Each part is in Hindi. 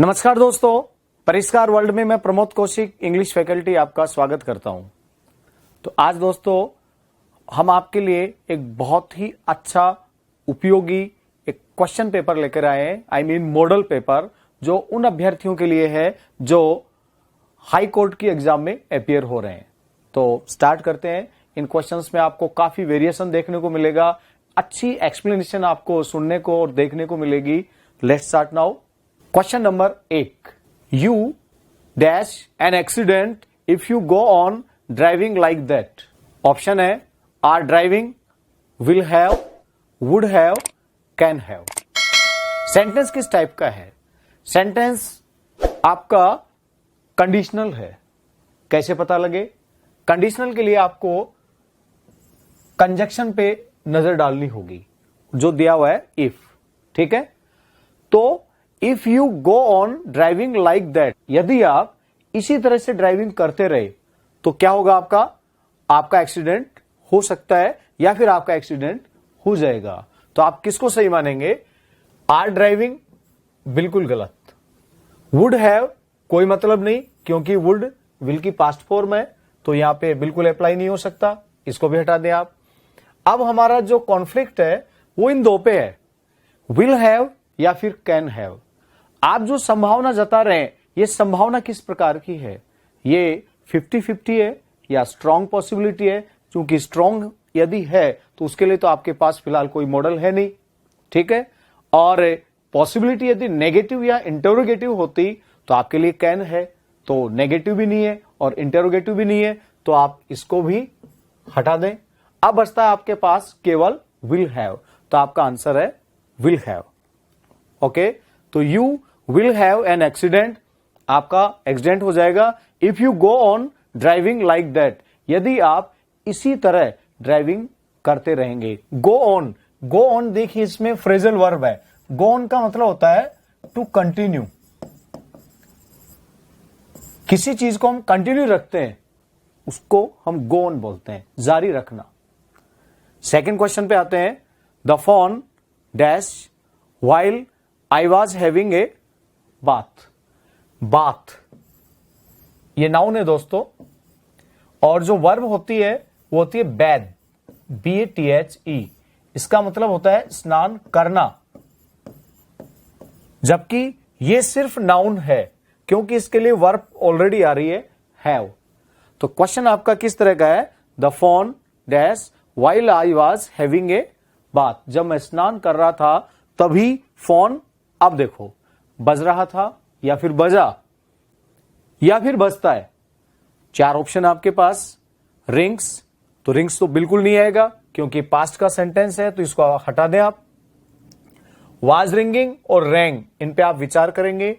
नमस्कार दोस्तों, परिष्कार वर्ल्ड में मैं प्रमोद कौशिक इंग्लिश फैकल्टी आपका स्वागत करता हूं। तो आज दोस्तों हम आपके लिए एक बहुत ही अच्छा उपयोगी एक क्वेश्चन पेपर लेकर आए हैं। आई मीन मॉडल पेपर, जो उन अभ्यर्थियों के लिए है जो हाई कोर्ट की एग्जाम में अपियर हो रहे हैं। तो स्टार्ट करते हैं। इन क्वेश्चंस में आपको काफी वेरिएशन देखने को मिलेगा, अच्छी एक्सप्लेनेशन आपको सुनने को और देखने को मिलेगी। Let's start now. Question number 8. You dash an accident if you go on driving like that. Option है are driving, will have, would have, can have. Sentence किस टाइप का है? सेंटेंस आपका कंडीशनल है। कैसे पता लगे? कंडीशनल के लिए आपको कंजक्शन पे नजर डालनी होगी, जो दिया हुआ है इफ। ठीक है, तो if you go on driving like that, यदि आप इसी तरह से ड्राइविंग करते रहे तो क्या होगा? आपका एक्सीडेंट हो सकता है या फिर आपका एक्सीडेंट हो जाएगा। तो आप किसको सही मानेंगे? आर ड्राइविंग बिल्कुल गलत। वुड हैव कोई मतलब नहीं, क्योंकि वुड विल की पास्ट फॉर्म है, तो यहां पे बिल्कुल अप्लाई नहीं हो सकता। इसको भी हटा दें आप। अब हमारा जो कॉन्फ्लिक्ट है वो इन दो पे है, विल हैव या फिर कैन हैव। आप जो संभावना जता रहे हैं, ये संभावना किस प्रकार की है? ये 50-50 है या स्ट्रॉन्ग पॉसिबिलिटी है? क्योंकि स्ट्रॉन्ग यदि है तो उसके लिए तो आपके पास फिलहाल कोई मॉडल है नहीं। ठीक है, और पॉसिबिलिटी यदि नेगेटिव या इंटरोगेटिव होती तो आपके लिए कैन है, तो नेगेटिव भी नहीं है और इंटरोगेटिव भी नहीं है, तो आप इसको भी हटा दें। अब बचता है आपके पास केवल विल हैव, तो आपका आंसर है विल हैव। ओके, तो you will have an accident, आपका एक्सीडेंट हो जाएगा। If you go on driving like that, यदि आप इसी तरह ड्राइविंग करते रहेंगे। गो ऑन देखिए, इसमें फ्रेजल वर्ब है। गो ऑन का मतलब होता है टू कंटिन्यू। किसी चीज को हम कंटिन्यू रखते हैं उसको हम गो ऑन बोलते हैं, जारी रखना। सेकेंड क्वेश्चन पे आते हैं। The phone dash while I was having a bath, ये नाउन है दोस्तों, और जो वर्ब होती है वो होती है बैथ, BATHE। इसका मतलब होता है स्नान करना, जबकि ये सिर्फ नाउन है क्योंकि इसके लिए वर्ब ऑलरेडी आ रही है हैव। तो क्वेश्चन आपका किस तरह का है? The phone dash while I was having a bath, जब मैं स्नान कर रहा था तभी फोन, अब देखो, बज रहा था या फिर बजा या फिर बजता है। चार ऑप्शन आपके पास। रिंग्स, तो रिंग्स तो बिल्कुल नहीं आएगा क्योंकि पास्ट का सेंटेंस है, तो इसको हटा दें आप। वाज रिंगिंग और रैंग, इन पे आप विचार करेंगे।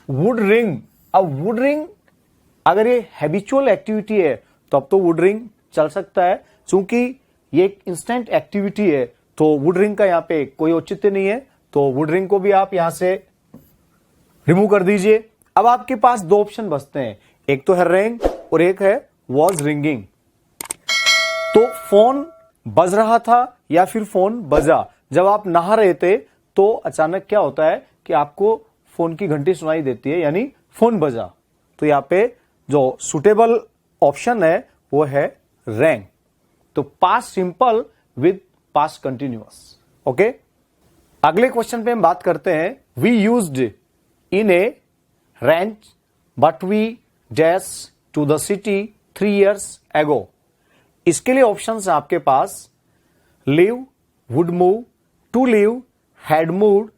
वुड रिंग, अब वुड रिंग अगर ये हैबिचुअल एक्टिविटी है तो अब तो वुड रिंग चल सकता है, क्योंकि ये एक इंस्टेंट एक्टिविटी है, तो वुड रिंग का यहां पे कोई औचित्य नहीं है, तो वुड रिंग को भी आप यहां से रिमूव कर दीजिए। अब आपके पास दो ऑप्शन बचते हैं, एक तो है रिंग और एक है वॉज रिंगिंग। तो फोन बज रहा था या फिर फोन बजा। जब आप नहा रहे थे तो अचानक क्या होता है कि आपको फोन की घंटी सुनाई देती है, यानी फोन बजा। तो यहां पे जो सुटेबल ऑप्शन है वो है रैंग। तो past simple with past continuous. Okay, अगले क्वेश्चन पे हम बात करते हैं। We used in a ranch but we dash to the city 3 years ago। इसके लिए ऑप्शंस हैं आपके पास। Live, would move, to live, had moved,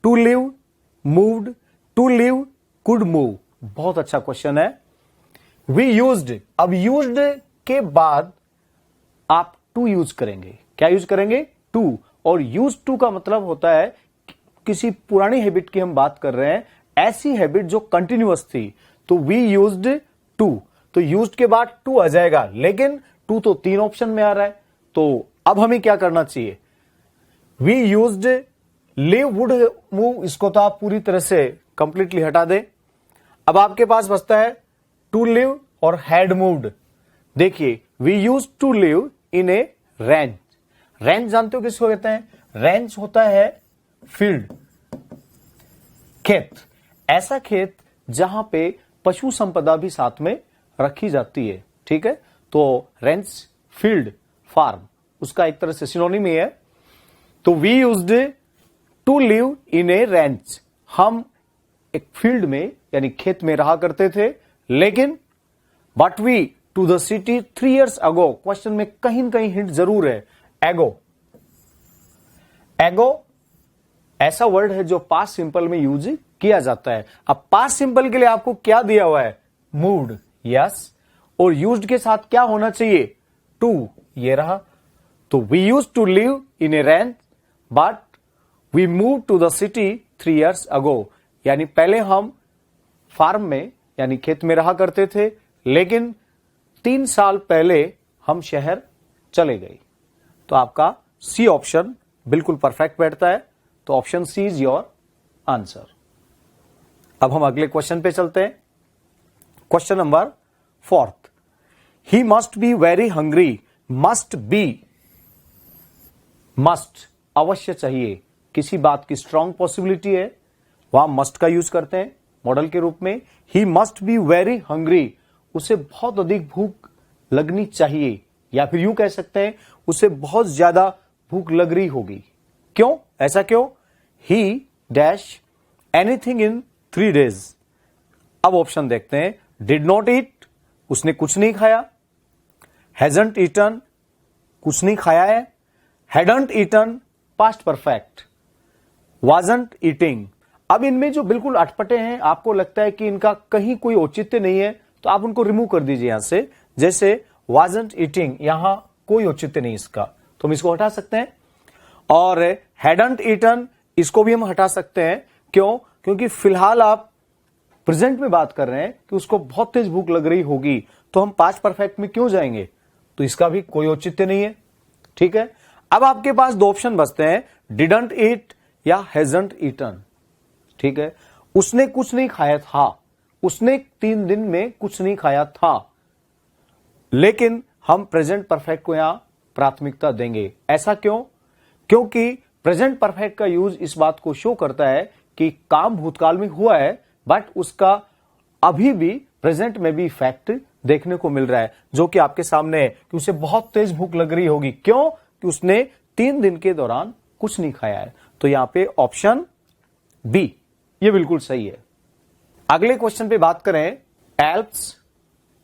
to live, moved, to live, could move. बहुत अच्छा क्वेश्चन है। वी यूज्ड, अब यूज्ड के बाद आप टू यूज करेंगे। क्या यूज करेंगे? टू। और यूज टू का मतलब होता है किसी पुरानी हैबिट की हम बात कर रहे हैं, ऐसी हैबिट जो कंटिन्यूअस थी। तो वी यूज्ड टू, तो यूज्ड के बाद टू आ जाएगा, लेकिन टू तो 3 ऑप्शन में आ रहा है, तो अब हमें क्या करना चाहिए? We used live, would move, इसको तो आप पूरी तरह से कंप्लीटली हटा दें। अब आपके पास बचता है टू लिव और हैड मूव्ड। देखिए, we use to live in a ranch. Ranch जानते हो किसको कहते हैं? रेंच होता है फील्ड, खेत। ऐसा खेत जहां पे पशु संपदा भी साथ में रखी जाती है, ठीक है। तो रेंच, फील्ड, फार्म उसका एक तरह से सिनोनिम ही है। तो we used to live in a ranch, हम एक फील्ड में यानी खेत में रहा करते थे, लेकिन but we to the city 3 years ago, question में कहीं न कहीं हिंट जरूर है। एगो, एगो ऐसा वर्ड है जो पास्ट सिंपल में यूज किया जाता है। अब पास्ट सिंपल के लिए आपको क्या दिया हुआ है? मूव्ड, यस, और यूज्ड के साथ क्या होना चाहिए? टू, ये रहा। तो we use to live in a ranch but we move to the city 3 years ago, यानी पहले हम फार्म में यानी खेत में रहा करते थे, लेकिन 3 साल पहले हम शहर चले गए। तो आपका सी ऑप्शन बिल्कुल परफेक्ट बैठता है। तो option C is your answer. अब हम अगले क्वेश्चन पे चलते हैं। Question number 4, he must be very hungry. Must be, must अवश्य चाहिए, किसी बात की स्ट्रॉन्ग पॉसिबिलिटी है, वहां मस्ट का यूज करते हैं मॉडल के रूप में। ही मस्ट बी वेरी हंग्री, उसे बहुत अधिक भूख लगनी चाहिए, या फिर यूं कह सकते हैं उसे बहुत ज्यादा भूख लग रही होगी। क्यों, ऐसा क्यों? ही डैश एनीथिंग इन 3 days। अब ऑप्शन देखते हैं। डिड नॉट ईट, उसने कुछ नहीं खाया। हैजंट ईटन, कुछ नहीं खाया है। Hadn't eaten, past perfect. Wasn't eating. अब इनमें जो बिल्कुल अटपटे हैं, आपको लगता है कि इनका कहीं कोई औचित्य नहीं है, तो आप उनको रिमूव कर दीजिए यहां से। जैसे वाजंट ईटिंग, यहां कोई औचित्य नहीं इसका, तो हम इसको हटा सकते हैं। और हैडंट ईटन, इसको भी हम हटा सकते हैं। क्यों? क्योंकि फिलहाल आप प्रेजेंट में बात कर रहे हैं कि उसको बहुत तेज भूख लग रही होगी, तो हम पास्ट परफेक्ट में क्यों जाएंगे? तो इसका भी कोई औचित्य नहीं है, ठीक है। अब आपके पास 2 ऑप्शन बचते हैं, डिडंट ईट या हैजंट ईटन, ठीक है। उसने कुछ नहीं खाया था, उसने 3 दिन में कुछ नहीं खाया था, लेकिन हम प्रेजेंट परफेक्ट को यहां प्राथमिकता देंगे। ऐसा क्यों? क्योंकि प्रेजेंट परफेक्ट का यूज इस बात को शो करता है कि काम भूतकाल में हुआ है, बट उसका अभी भी प्रेजेंट में भी इफेक्ट देखने को मिल रहा है, जो कि आपके सामने है कि उसे बहुत तेज भूख लग रही होगी। क्यों? कि उसने 3 दिन के दौरान कुछ नहीं खाया है। तो यहां पे ऑप्शन बी ये बिल्कुल सही है। अगले क्वेश्चन पे बात करें। Alps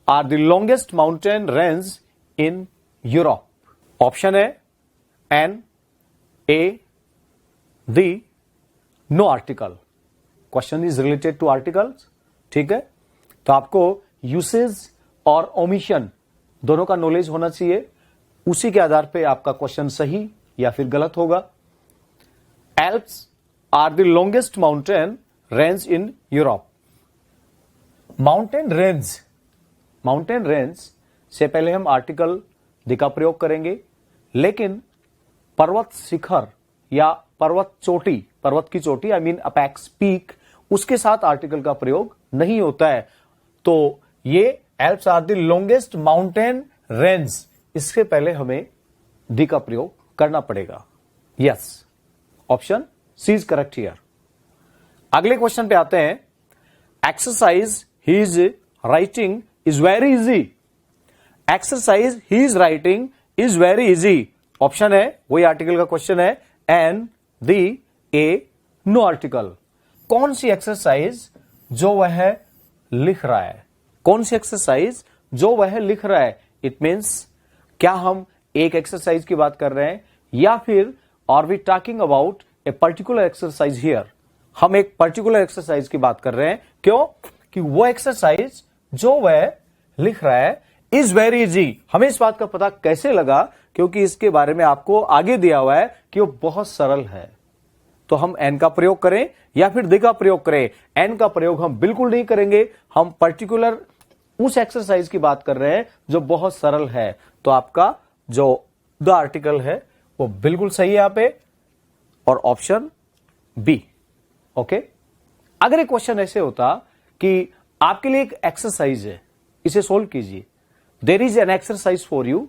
are the longest mountain range in Europe. Option है an, a, the, no article. Question is related to articles, ठीक है। तो आपको यूसेज और ओमिशन दोनों का नॉलेज होना चाहिए, उसी के आधार पे आपका क्वेश्चन सही या फिर गलत होगा। Alps are the longest mountain range in Europe. Mountain range से पहले हम आर्टिकल दी का प्रयोग करेंगे, लेकिन पर्वत शिखर या पर्वत की चोटी आई मीन अपेक्स पीक, उसके साथ आर्टिकल का प्रयोग नहीं होता है। तो ये Alps are the longest mountain range, इसके पहले हमें दी का प्रयोग करना पड़ेगा। Yes, option C is correct here. अगले क्वेश्चन पे आते हैं। Exercise he is writing is very easy. Exercise he is writing is very easy. Option है, वही आर्टिकल का क्वेश्चन है, an, the, a, no article. कौन सी एक्सरसाइज जो वह लिख रहा है? कौन सी एक्सरसाइज जो वह लिख रहा है? इट मीन्स क्या हम एक एक्सरसाइज की बात कर रहे हैं, या फिर are we talking about a particular exercise here? हम एक पर्टिकुलर एक्सरसाइज की बात कर रहे हैं। क्यों? कि वो एक्सरसाइज जो वह लिख रहा है इज वेरी इजी। हमें इस बात का पता कैसे लगा? क्योंकि इसके बारे में आपको आगे दिया हुआ है कि वो बहुत सरल है। तो हम एन का प्रयोग करें या फिर दी का प्रयोग करें? एन का प्रयोग हम बिल्कुल नहीं करेंगे, हम पर्टिकुलर उस एक्सरसाइज की बात कर रहे हैं जो बहुत सरल है। तो आपका जो द आर्टिकल है वो बिल्कुल सही है यहां पे, और ऑप्शन बी। ओके। अगर एक क्वेश्चन ऐसे होता कि आपके लिए एक एक्सरसाइज है, इसे सोल्व कीजिए, there is an exercise for you,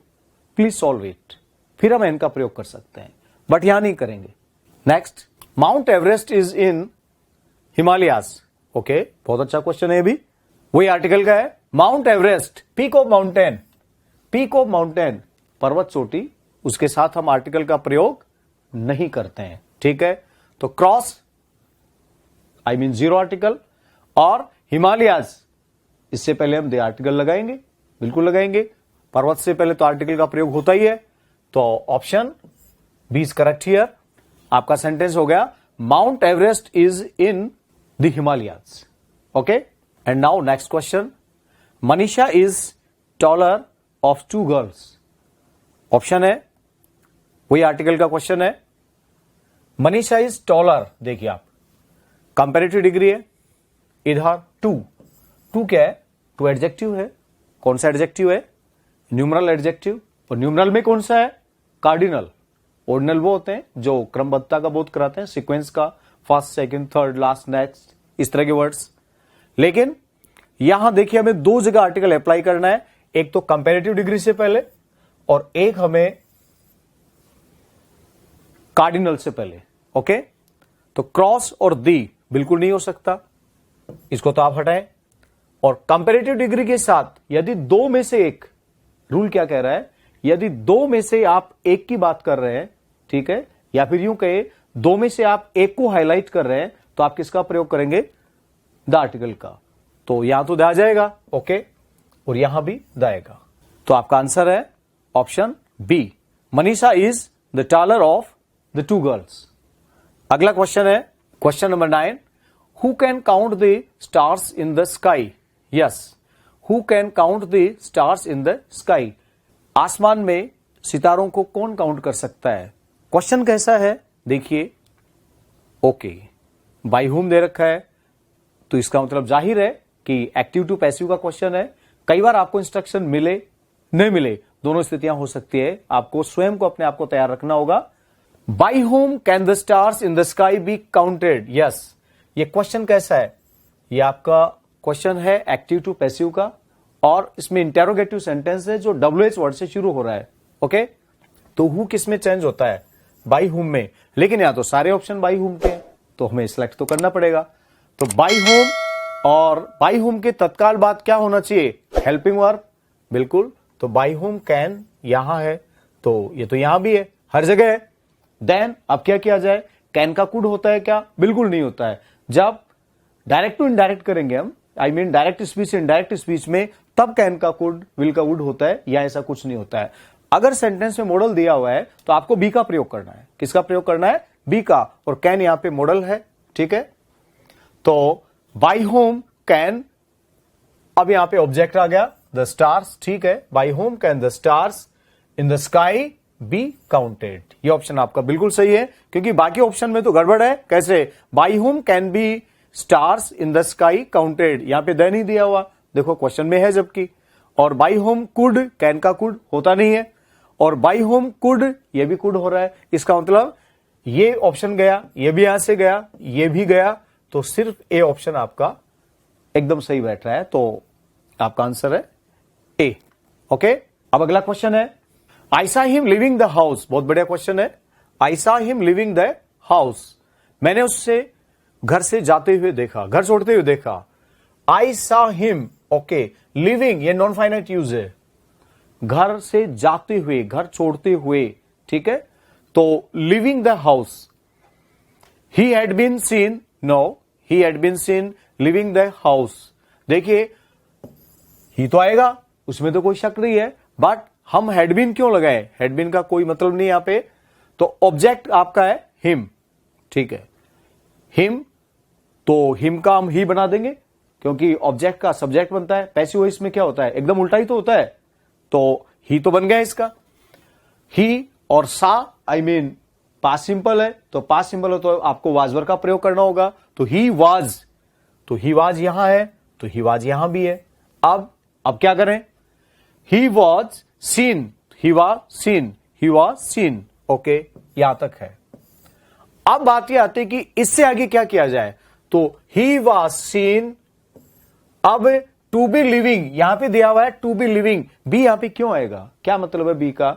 please solve it, फिर हम एन का प्रयोग कर सकते हैं, बट यहां नहीं करेंगे। Next, mount Everest is in Himalayas. Okay, बहुत अच्छा क्वेश्चन है। भी वही आर्टिकल का है। Mount Everest, peak of mountain, peak of mountain, पर्वत चोटी, उसके साथ हम आर्टिकल का प्रयोग नहीं करते हैं, ठीक है। तो cross I mean zero article, और हिमालयाज, इससे पहले हम दे आर्टिकल लगाएंगे, बिल्कुल लगाएंगे। पर्वत से पहले तो आर्टिकल का प्रयोग होता ही है, तो option B is correct here. आपका सेंटेंस हो गया mount Everest is in the Himalayas, okay. And now next question, Manisha is taller of two girls. Option है, वही आर्टिकल का क्वेश्चन है, मनीषा इज टॉलर। देखिए आप, कंपैरेटिव डिग्री है, इधर टू क्या है, टू एडजेक्टिव है। कौन सा एडजेक्टिव है, न्यूमरल एडजेक्टिव, और न्यूमरल में कौन सा है, कार्डिनल। ऑर्डिनल वो होते हैं जो क्रमबद्धता का बोध कराते हैं, सीक्वेंस का, first second third last next, इस तरह के वर्ड्स। लेकिन यहां देखिए हमें दो जगह आर्टिकल अप्लाई करना है, एक तो कंपैरेटिव डिग्री से पहले और एक हमें कार्डिनल से पहले, ओके। तो क्रॉस और दी बिल्कुल नहीं हो सकता, इसको तो आप हटाएं। और कंपैरेटिव डिग्री के साथ यदि दो में से एक, रूल क्या कह रहा है, यदि दो में से आप एक की बात कर रहे हैं, ठीक है, या फिर यूं कहे दो में से आप एक को हाईलाइट कर रहे हैं, तो आप किसका प्रयोग करेंगे, द आर्टिकल का। तो यहां तो द आ जाएगा, ओके, और यहां भी द आएगा। तो आपका आंसर है option B, Manisha is the taller of the two girls. अगला क्वेश्चन है question number 9, who can count the stars in the sky. Yes, who can count the stars in the sky. आसमान में सितारों को कौन काउंट कर सकता है। क्वेश्चन कैसा है देखिए, ओके, बाय हुम दे रखा है, तो इसका मतलब जाहिर है कि एक्टिव टू पैसिव का क्वेश्चन है। कई बार आपको इंस्ट्रक्शन मिले नहीं मिले, दोनों स्थितियां हो सकती है, आपको स्वयं को अपने आप को तैयार रखना होगा। By whom can the stars in the sky be counted. Yes, ये क्वेश्चन कैसा है, ये आपका क्वेश्चन है एक्टिव टू पैसिव का, और इसमें इंटेरोगेटिव सेंटेंस है जो WH वर्ड से शुरू हो रहा है, ओके। तो हु किस में चेंज होता है, बाय हुम में, लेकिन यहां तो सारे ऑप्शन बाय हुम के, तो हमें सिलेक्ट तो करना पड़ेगा। तो बाय होम, और बाय होम के तत्काल बाद क्या होना चाहिए, हेल्पिंग वर्ब, बिल्कुल। तो बाय होम कैन यहां है, तो ये तो यहां भी है, हर जगह है। देन अब क्या किया जाए, कैन का कुड होता है क्या, बिल्कुल नहीं होता है। जब डायरेक्ट टू इनडायरेक्ट करेंगे हम, आई मीन डायरेक्ट स्पीच से इनडायरेक्ट स्पीच में, तब कैन का कुड, विल का वुड होता है, या ऐसा कुछ नहीं होता है। अगर सेंटेंस में मॉडल दिया हुआ है तो आपको बी का प्रयोग करना है। किसका प्रयोग करना है, बी का, और कैन यहां पे मॉडल है, ठीक है। तो बाय होम कैन, अब यहां पे ऑब्जेक्ट आ गया द स्टार्स, ठीक है। By whom can the stars in the sky be counted. ये ऑप्शन आपका बिल्कुल सही है, क्योंकि बाकी ऑप्शन में तो गड़बड़ है। कैसे, by whom can be stars in the sky counted, यहां पे द नहीं दिया हुआ, देखो क्वेश्चन में है जबकि। और बाय होम कुड, कैन का कुड होता नहीं है, और बाय होम कुड, ये भी कुड हो रहा है। इसका मतलब ये ऑप्शन गया, ये भी यहां से गया, ये भी गया, तो सिर्फ ए ऑप्शन आपका एकदम सही बैठ रहा है। तो आपका आंसर है ए, ओके। अब अगला क्वेश्चन है, I saw him living the house. बहुत बढ़िया क्वेश्चन है, I saw him living the house, मैंने उससे घर से जाते हुए देखा, घर छोड़ते हुए देखा। I saw him, okay, living ये नॉन फाइनाइट यूज है, घर से जाते हुए, घर छोड़ते हुए, ठीक है। तो leaving the house, he had been seen, no, he had been seen leaving the house. देखिए ही तो आएगा, उसमें तो कोई शक नहीं है, बट हम हैड बीन क्यों लगाए, हैड बीन का कोई मतलब नहीं यहां पे। तो ऑब्जेक्ट आपका है हिम, ठीक है, हिम, तो हिम का हम ही बना देंगे, क्योंकि ऑब्जेक्ट का सब्जेक्ट बनता है। पैसिव वॉइस में क्या होता है, एकदम उल्टा ही तो होता है। तो ही तो बन गया इसका, ही, और सा आई मीन पास्ट सिंपल है, तो पास्ट सिंपल हो तो आपको वाज वर्ब का प्रयोग करना होगा। तो ही वाज, तो ही वाज यहां है, तो ही वाज यहां भी है। अब क्या करें, ही was scene, he was scene, he was scene, okay, यहां तक है। अब बात यह आती है कि इससे आगे क्या किया जाए। तो ही वॉज सीन, अब टू बी लिविंग यहां पे दिया हुआ है, टू बी लिविंग, बी यहां पे क्यों आएगा, क्या मतलब है बी का,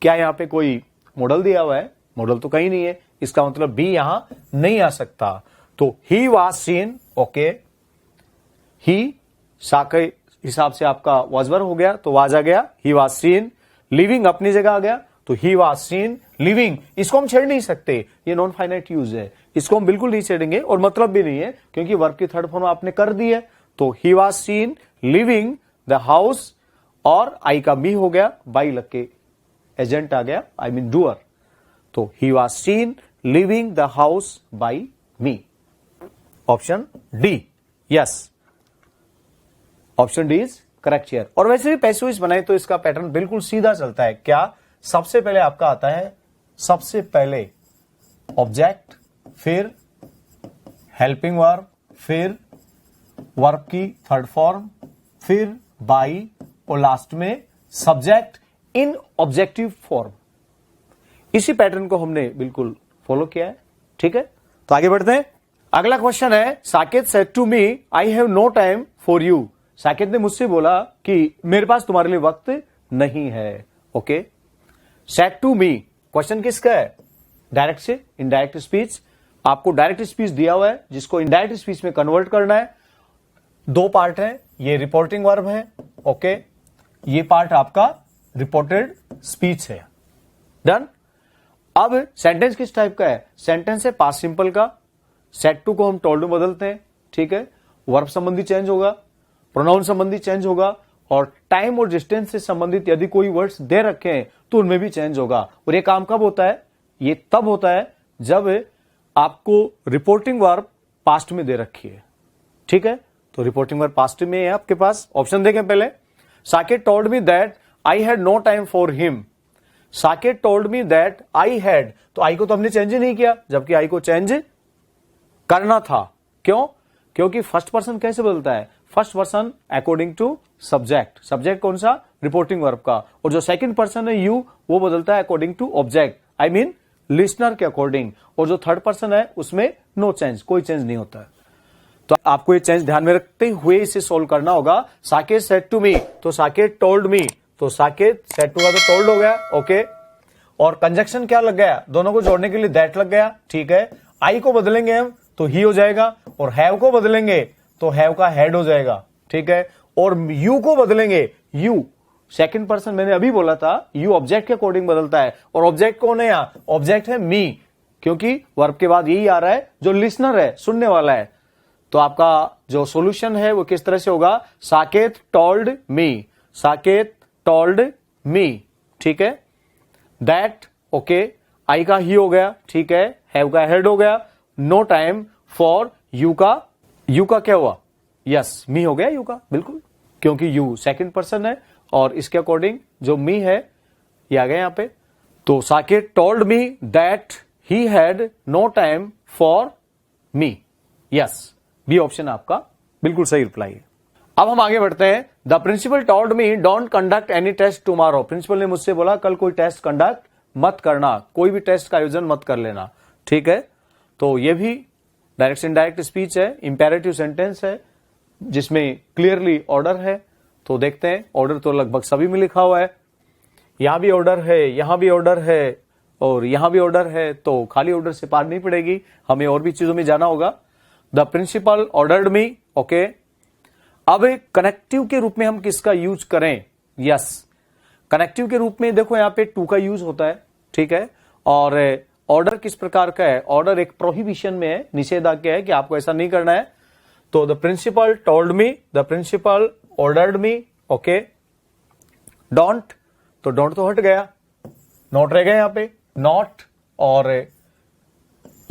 क्या यहां पे कोई मॉडल दिया हुआ है, मॉडल तो कहीं नहीं है, इसका मतलब बी यहां नहीं आ सकता। तो ही वॉज सीन, ओके, ही, सा के हिसाब से आपका was verb हो गया तो was आ गया, he was seen, लिविंग अपनी जगह आ गया तो ही वॉज सीन लिविंग। इसको हम छेड़ नहीं सकते, ये नॉन फाइनाइट यूज है, इसको हम बिल्कुल नहीं छेड़ेंगे और मतलब भी नहीं है क्योंकि वर्ब की थर्ड फॉर्म आपने कर दी है। तो he was seen leaving the house, और आई का मी हो गया, बाई लग के एजेंट आ गया, आई मीन डूअर। तो he was seen leaving the house by me. Option D, yes, option D is correct here. और वैसे भी पैसिव बनाए तो इसका पैटर्न बिल्कुल सीधा चलता है। क्या? सबसे पहले आपका आता है, सबसे पहले ऑब्जेक्ट, फिर हेल्पिंग वर्ब, फिर वर्ब की थर्ड फॉर्म, फिर बाई, और लास्ट में सब्जेक्ट इन ऑब्जेक्टिव फॉर्म। इसी पैटर्न को हमने बिल्कुल फॉलो किया है। ठीक है, तो आगे बढ़ते हैं। अगला क्वेश्चन है, Saket said to me I have no time for you. Saket ने मुझसे बोला कि मेरे पास तुम्हारे लिए वक्त नहीं है। Okay, said to me question किसका है? डायरेक्ट से इनडायरेक्ट स्पीच। आपको डायरेक्ट स्पीच दिया हुआ है जिसको इनडायरेक्ट स्पीच में कन्वर्ट करना है। दो पार्ट है, ये रिपोर्टिंग वर्ब है, ओके, ये पार्ट आपका रिपोर्टेड स्पीच है। डन। अब सेंटेंस किस टाइप का है? सेंटेंस है पास्ट सिंपल का। सेड टू को हम टोल्ड में बदलते हैं। ठीक है, वर्ब संबंधी चेंज होगा, प्रोनाउन संबंधी चेंज होगा, और टाइम और डिस्टेंस से संबंधित यदि कोई वर्ड्स दे रखे हैं तो उनमें भी चेंज होगा। और ये काम कब होता है? ये तब होता है जब आपको रिपोर्टिंग वर्ब पास्ट में दे रखी है। ठीक है, तो रिपोर्टिंग वर्ब पास्ट में है आपके पास। ऑप्शन देखें पहले। Saket told me that I had no time for him. Saket told me that I had, तो आई को तो हमने चेंज ही नहीं किया, जबकि आई को चेंज करना था। क्यों? क्योंकि फर्स्ट पर्सन कैसे बदलता है? First person according to subject. Subject कौन सा? रिपोर्टिंग वर्ब का। और जो सेकंड पर्सन है यू, वो बदलता है according to object, I mean listener के अकॉर्डिंग। और जो थर्ड पर्सन है उसमें नो चेंज, कोई चेंज नहीं होता है। तो आपको ये चेंज ध्यान में रखते हुए इसे सोल्व करना होगा। साकेत सेड टू मी, तो साकेत टोल्ड मी, तो साकेत सेड टू का तो टोल्ड हो गया, ओके। और कंजक्शन क्या लग गया? दोनों को जोड़ने के लिए दैट लग गया। ठीक है, आई को बदलेंगे हम तो ही हो जाएगा, और हैव को बदलेंगे तो हैव का हेड हो जाएगा। ठीक है, और यू को बदलेंगे, यू सेकंड पर्सन मैंने अभी बोला था, यू ऑब्जेक्ट के अकॉर्डिंग बदलता है। और ऑब्जेक्ट कौन है यहां? ऑब्जेक्ट है मी, क्योंकि वर्ब के बाद यही आ रहा है जो लिसनर है, सुनने वाला है। तो आपका जो सॉल्यूशन है वो किस तरह से होगा? साकेत टोल्ड मी, साकेत टोल्ड मी। ठीक है, दैट, ओके, आई का ही हो गया, ठीक है, हैव का हेड हो गया, नो टाइम फॉर यू का क्या हुआ? यस, मी हो गया यू का, बिल्कुल, क्योंकि यू सेकंड पर्सन है और इसके अकॉर्डिंग जो मी है ये आ गया यहां पे। तो Saket told me that he had no time for me. Yes, B option आपका बिल्कुल सही रिप्लाई है। अब हम आगे बढ़ते हैं। The principal told me don't conduct any test tomorrow. Principal ने मुझसे बोला कल कोई टेस्ट कंडक्ट मत करना, कोई भी टेस्ट का आयोजन मत कर लेना। ठीक है, तो ये भी डायरेक्ट इनडायरेक्ट स्पीच है, इंपेरेटिव सेंटेंस है जिसमें क्लियरली ऑर्डर है। तो देखते हैं, ऑर्डर तो लगभग सभी में लिखा हुआ है, यहां भी ऑर्डर है, यहां भी ऑर्डर है और यहां भी ऑर्डर है, तो खाली ऑर्डर से पार नहीं पड़ेगी, हमें और भी चीजों में जाना होगा। The principal ordered me, okay. अब कनेक्टिव के रूप में हम किसका यूज करें? यस, कनेक्टिव के रूप में देखो यहां पे टू का यूज होता है। ठीक है, और ऑर्डर किस प्रकार का है? ऑर्डर एक प्रोहिबिशन में है, निषेधाज्ञा है कि आपको ऐसा नहीं करना है। तो the principal told me, the principal ordered me, okay. Don't, तो डोंट तो हट गया, नॉट रह गया यहां पे, नॉट। और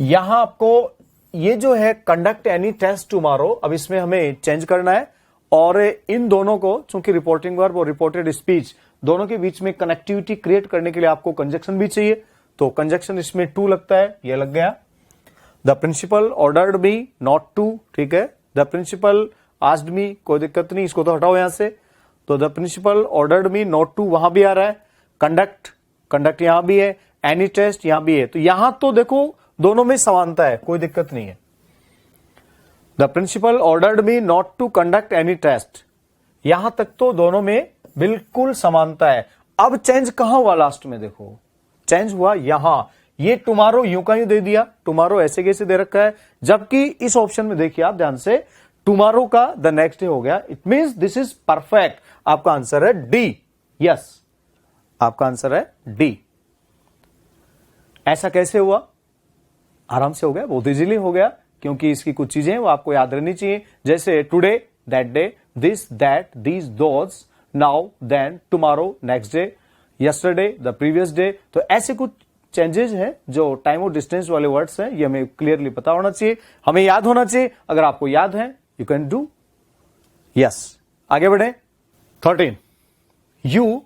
यहां आपको ये जो है कंडक्ट एनी टेस्ट टुमारो, अब इसमें हमें चेंज करना है। और इन दोनों को, चूंकि रिपोर्टिंग वर्ब और रिपोर्टेड स्पीच दोनों के बीच में कनेक्टिविटी क्रिएट करने के लिए आपको कंजक्शन भी चाहिए। तो कंजक्शन इसमें टू लगता है, ये लग गया। The principal ordered me not to, ठीक है। द प्रिंसिपल आस्क्ड मी, कोई दिक्कत नहीं, इसको तो हटाओ यहां से। तो the principal ordered me not to वहां भी आ रहा है, कंडक्ट यहां भी है, एनी टेस्ट यहां भी है। तो यहां तो देखो दोनों में समानता है, कोई दिक्कत नहीं है। The principal ordered me not to conduct any test, यहां तक तो दोनों में बिल्कुल समानता है। अब चेंज कहां हुआ? लास्ट में देखो चेंज हुआ यहां, ये टुमारो यूं का ही दे दिया, टुमारो ऐसे कैसे दे रखा है, जबकि इस ऑप्शन में देखिए आप ध्यान से, टुमारो का द नेक्स्ट डे हो गया, it means this is perfect. आपका आंसर है डी। यस, आपका आंसर है डी। ऐसा कैसे हुआ? आराम से हो गया, बहुत इजीली हो गया, क्योंकि इसकी कुछ चीजें वो आपको याद रहनी चाहिए, जैसे today, that day, this, that, these, those, now, then, tomorrow, next day, yesterday, the previous day. तो ऐसे कुछ चेंजेस हैं जो टाइम और डिस्टेंस वाले वर्ड्स हैं, ये हमें क्लियरली पता होना चाहिए, हमें याद होना चाहिए। अगर आपको याद है, यू कैन डू। यस, आगे बढ़े। 13, you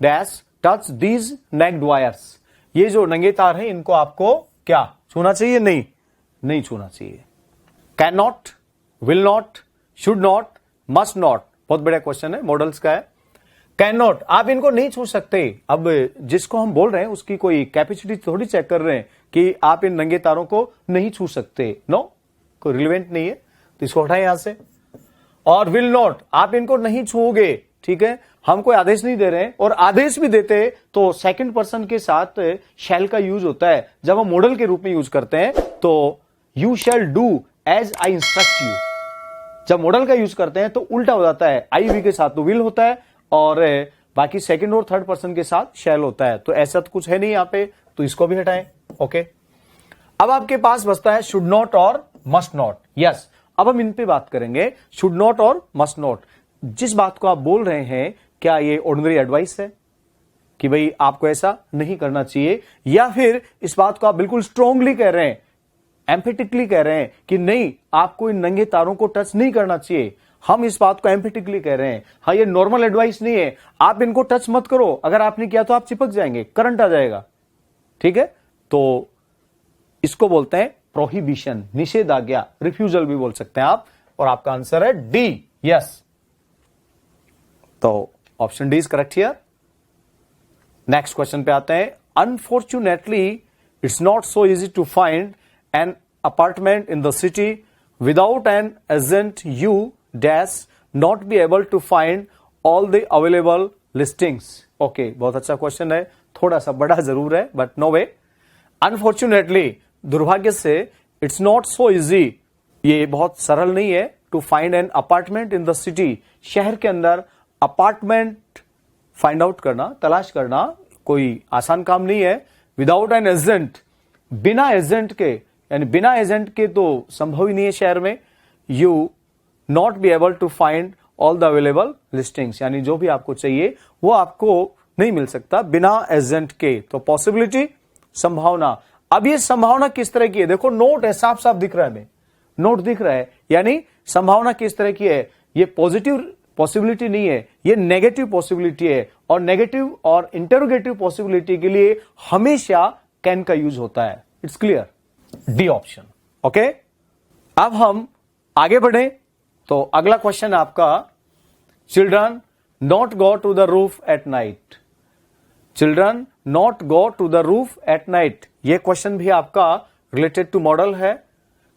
dash touch these naked wires. ये जो नंगे तार हैं, इनको आपको क्या छूना चाहिए? नहीं छूना चाहिए। Can not, will not, should not, must not, बहुत बड़ा क्वेश्चन है, मॉडल्स का है। कैन नॉट, आप इनको नहीं छू सकते। अब जिसको हम बोल रहे हैं उसकी कोई कैपेसिटी थोड़ी चेक कर रहे हैं कि आप इन नंगे तारों को नहीं छू सकते। नो, कोई रिलेवेंट नहीं है, तो इसको हटाएं यहां से। और विल नॉट, आप इनको नहीं छूओगे, ठीक है। हम कोई आदेश नहीं दे रहे हैं, और आदेश भी देते तो सेकंड पर्सन के साथ शैल का यूज होता है। जब हम मॉडल के रूप में यूज करते हैं तो you shall do as I instruct you. जब मॉडल का यूज करते हैं तो उल्टा हो जाता है, आई वी के साथ तो विल होता है और बाकी सेकंड और थर्ड पर्सन के साथ शैल होता है। तो ऐसा तो कुछ है नहीं यहां पे, तो इसको भी हटाएं। ओके, अब आपके पास बचता है शुड नॉट और मस्ट नॉट। यस, अब हम इन पे बात करेंगे, शुड नॉट और मस्ट नॉट। जिस बात को आप बोल रहे हैं, क्या ये ऑर्डिनरी एडवाइस है कि भाई आपको ऐसा नहीं करना चाहिए, या फिर इस बात को आप बिल्कुल स्ट्रांगली कह रहे हैं, एम्फेटिकली कह रहे हैं कि नहीं, आपको इन नंगे तारों को टच नहीं करना चाहिए। हम इस बात को एम्फेटिकली कह रहे हैं, हाँ ये नॉर्मल एडवाइस नहीं है, आप इनको टच मत करो, अगर आपने किया तो आप चिपक जाएंगे, करंट आ जाएगा, ठीक है। तो इसको बोलते हैं प्रोहिबिशन, निषेधाज्ञा, रिफ्यूजल भी बोल सकते हैं आप, और आपका आंसर है डी। यस, तो option D is correct here. Next question पे आते हैं। Unfortunately it's not so easy to find an apartment in the city without an agent, you dash not be able to find all the available listings. Okay, बहुत अच्छा क्वेश्चन है, थोड़ा सा बड़ा जरूर है, बट नो वे। अनफॉर्चुनेटली, दुर्भाग्य से, इट्स नॉट सो इजी, ये बहुत सरल नहीं है, to find an apartment in the city, शहर के अंदर अपार्टमेंट फाइंड आउट करना, तलाश करना कोई आसान काम नहीं है। विदाउट एन एजेंट, बिना एजेंट के, यानी बिना एजेंट के तो संभव ही नहीं है शहर में। You not be able to find all the available listings, यानी जो भी आपको चाहिए वो आपको नहीं मिल सकता बिना एजेंट के। तो पॉसिबिलिटी, संभावना। अब ये संभावना किस तरह की है? देखो नोट है, साफ साफ दिख रहा है, हमें नोट दिख रहा है, यानी संभावना किस तरह की है? ये पॉजिटिव पॉसिबिलिटी नहीं है, ये नेगेटिव पॉसिबिलिटी है, और नेगेटिव और इंटरोगेटिव पॉसिबिलिटी के लिए हमेशा कैन का यूज होता है। It's clear, D option. Okay, अब हम आगे बढ़े तो अगला क्वेश्चन आपका, children not go to the roof at night. Children not go to the roof at night, ये क्वेश्चन भी आपका रिलेटेड टू मॉडल है,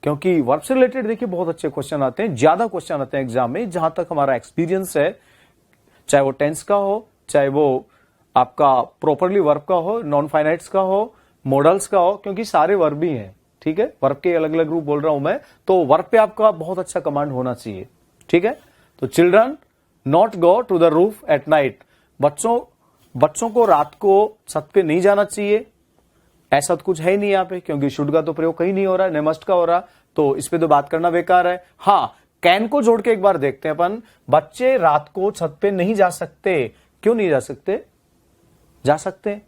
क्योंकि वर्ब से रिलेटेड देखिए बहुत अच्छे क्वेश्चन आते हैं, ज्यादा क्वेश्चन आते हैं एग्जाम में, जहां तक हमारा एक्सपीरियंस है, चाहे वो टेंस का हो, चाहे वो आपका प्रॉपरली वर्ब का हो, नॉन फाइनाइट्स का हो, मॉडल्स का हो, क्योंकि सारे वर्ब ही हैं, ठीक है। वर्ब के अलग अलग रूप बोल रहा हूं मैं, तो वर्ब पे आपका बहुत अच्छा कमांड होना चाहिए, ठीक है। तो children not go to the roof at night, बच्चों को रात को छत पे नहीं जाना चाहिए। ऐसा तो कुछ है ही नहीं यहाँ पे, क्योंकि शुड का तो प्रयोग कहीं नहीं हो रहा है, न मस्ट का हो रहा, तो इस पे तो बात करना बेकार है। हाँ, कैन को जोड़ के एक बार देखते हैं अपन। बच्चे रात को छत पे नहीं जा सकते, क्यों नहीं जा सकते? जा सकते हैं।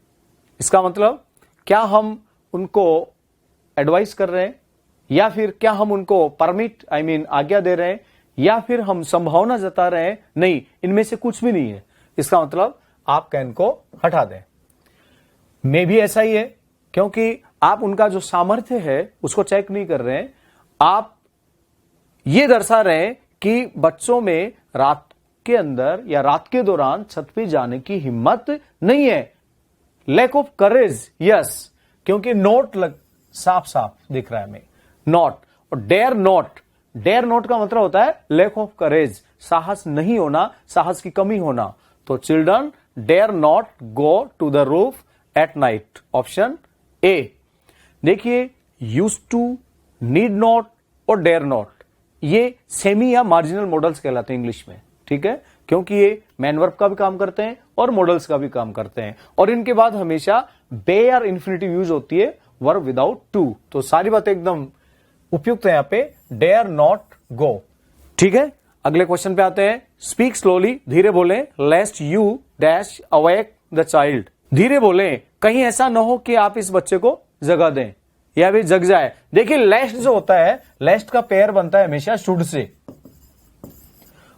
इसका मतलब क्या हम उनको एडवाइस कर रहे हैं, या फिर क्या हम उनको परमिट आज्ञा दे रहे हैं, या फिर हम संभावना जता रहे हैं? नहीं, इनमें से कुछ भी नहीं है। इसका मतलब आप कैन को हटा दें। मे भी ऐसा ही है, क्योंकि आप उनका जो सामर्थ्य है उसको चेक नहीं कर रहे हैं, आप ये दर्शा रहे हैं कि बच्चों में रात के अंदर या रात के दौरान छत पे जाने की हिम्मत नहीं है, लैक ऑफ करेज। यस, क्योंकि नोट साफ साफ दिख रहा है हमें, नॉट। और डेयर नॉट का मतलब होता है लैक ऑफ करेज, साहस नहीं होना, साहस की कमी होना। तो children dare not go to the roof at night, option A. देखिए यूज टू, नीड नॉट और डेयर नॉट, ये सेमी या मार्जिनल मॉडल्स कहलाते हैं इंग्लिश में, ठीक है, क्योंकि ये मैन वर्ब का भी काम करते हैं और मॉडल्स का भी काम करते हैं। और इनके बाद हमेशा बेयर इन्फिनिटिव यूज होती है वर्ब विदाउट टू। तो सारी बातें एकदम उपयुक्त है यहां पे, डेयर नॉट गो, ठीक है। अगले क्वेश्चन पे आते हैं। स्पीक स्लोली, धीरे बोलें, लेस्ट you dash awake the child. धीरे बोलें, कहीं ऐसा ना हो कि आप इस बच्चे को जगा दें या भी जग जाए। देखिए लेस्ट जो होता है, लेस्ट का पेयर बनता है हमेशा शुड से,